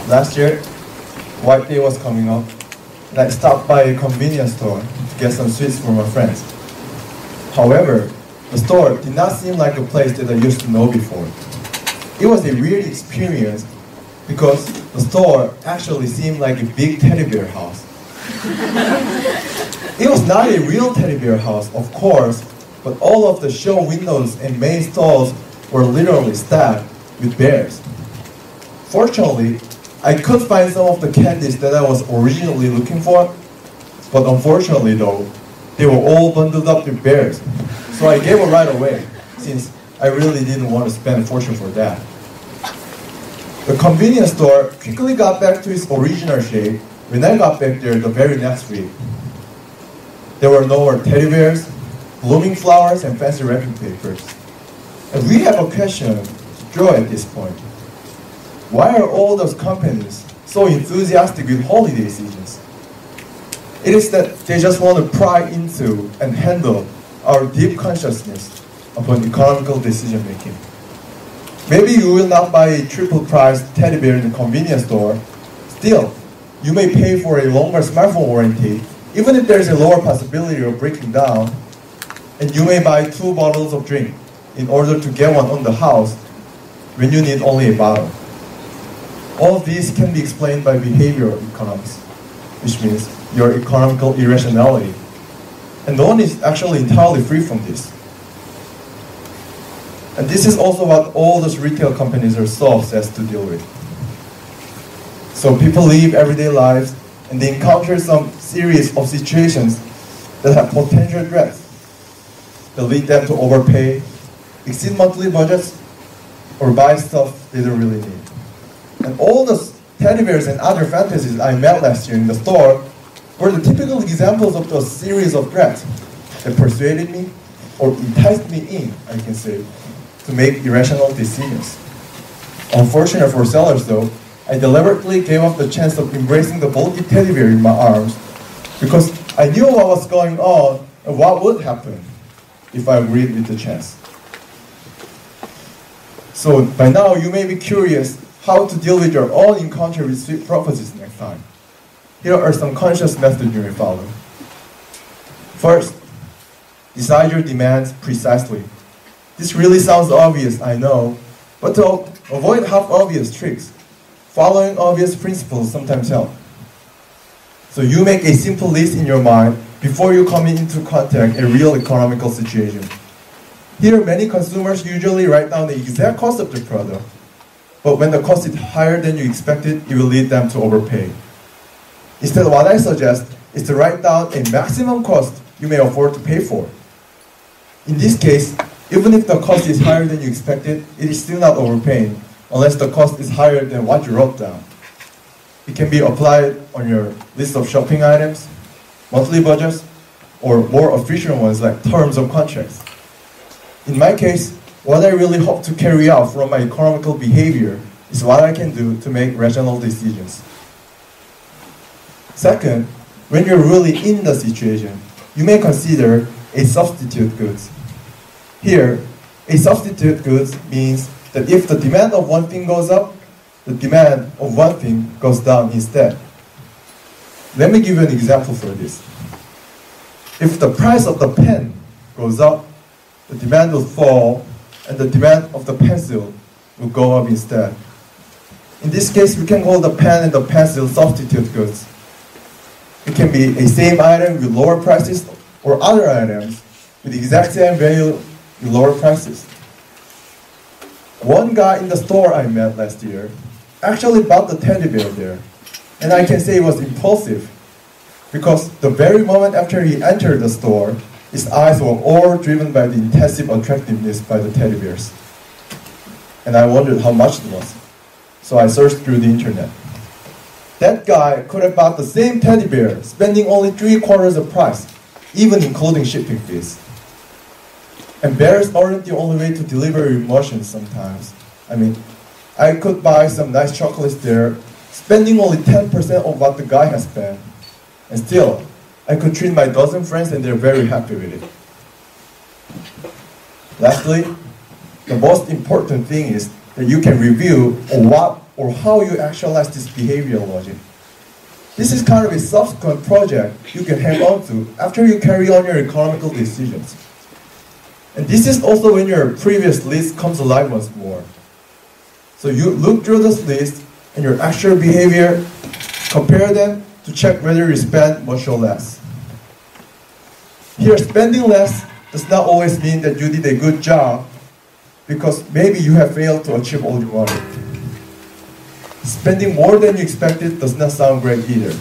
Last year, White Day was coming up, and I stopped by a convenience store to get some sweets for my friends. However, the store did not seem like a place that I used to know before. It was a weird experience because the store actually seemed like a big teddy bear house. It was not a real teddy bear house, of course, but all of the show windows and main stalls were literally stacked with bears. Fortunately, I could find some of the candies that I was originally looking for, but unfortunately though, they were all bundled up with bears. So I gave it right away, since I really didn't want to spend a fortune for that. The convenience store quickly got back to its original shape when I got back there the very next week. There were no more teddy bears, blooming flowers, and fancy wrapping papers. And we have a question to draw at this point. Why are all those companies so enthusiastic with holiday seasons? It is that they just want to pry into and handle our deep consciousness upon economical decision making. Maybe you will not buy a triple-priced teddy bear in the convenience store. Still, you may pay for a longer smartphone warranty, even if there is a lower possibility of breaking down, and you may buy 2 bottles of drink in order to get one on the house when you need only a bottle. All of these can be explained by behavioral economics, which means your economical irrationality. And no one is actually entirely free from this. And this is also what all those retail companies are so obsessed to deal with. So people live everyday lives and they encounter some series of situations that have potential threats that lead them to overpay, exceed monthly budgets, or buy stuff they don't really need. And all those teddy bears and other fantasies I met last year in the store were the typical examples of those series of threats that persuaded me, or enticed me in, I can say, to make irrational decisions. Unfortunately for sellers though, I deliberately gave up the chance of embracing the bulky teddy bear in my arms because I knew what was going on and what would happen if I agreed with the chance. So by now you may be curious how to deal with your own encounter with sweet prophecies next time. Here are some conscious methods you may follow. First, decide your demands precisely. This really sounds obvious, I know, but to avoid half-obvious tricks, following obvious principles sometimes help. So you make a simple list in your mind before you come into contact a real economical situation. Here, many consumers usually write down the exact cost of the product, but when the cost is higher than you expected, it will lead them to overpay. Instead, what I suggest is to write down a maximum cost you may afford to pay for. In this case, even if the cost is higher than you expected, it is still not overpaying, unless the cost is higher than what you wrote down. It can be applied on your list of shopping items, monthly budgets, or more official ones like terms of contracts. In my case, what I really hope to carry out from my economical behavior is what I can do to make rational decisions. Second, when you're really in the situation, you may consider a substitute goods. Here, a substitute goods means that if the demand of one thing goes up, the demand of one thing goes down instead. Let me give you an example for this. If the price of the pen goes up, the demand will fall, and the demand of the pencil will go up instead. In this case, we can call the pen and the pencil substitute goods. It can be a same item with lower prices or other items with the exact same value with lower prices. One guy in the store I met last year actually bought the teddy bear there, and I can say it was impulsive because the very moment after he entered the store, his eyes were all driven by the intensive attractiveness by the teddy bears. And I wondered how much it was. So I searched through the internet. That guy could have bought the same teddy bear, spending only 3/4 the price, even including shipping fees. And bears aren't the only way to deliver emotions sometimes. I mean, I could buy some nice chocolates there, spending only 10% of what the guy has spent. And still, I could treat my dozen friends and they're very happy with it. Lastly, the most important thing is that you can review what or how you actualize this behavioral logic. This is kind of a subsequent project you can hang on to after you carry on your economical decisions. And this is also when your previous list comes alive once more. So you look through this list and your actual behavior, compare them to check whether you spend much or less. Here, spending less does not always mean that you did a good job, because maybe you have failed to achieve all you wanted. Spending more than you expected does not sound great either.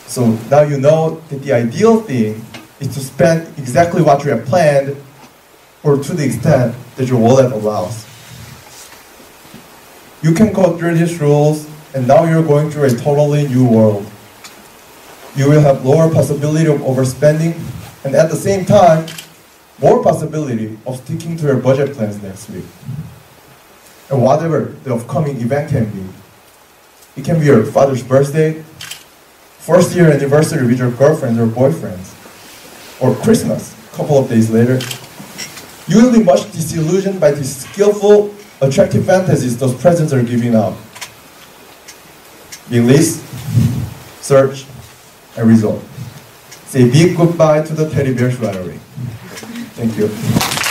So now you know that the ideal thing is to spend exactly what you have planned, or to the extent that your wallet allows. You can go through these rules, and now you're going through a totally new world. You will have lower possibility of overspending, and at the same time, more possibility of sticking to your budget plans next week. And whatever the upcoming event can be. It can be your father's birthday, first year anniversary with your girlfriends or boyfriends, or Christmas, a couple of days later. You will be much disillusioned by the skillful, attractive fantasies those presents are giving out. Release, search, and resolve. Say big goodbye to the teddy bears right away. Thank you.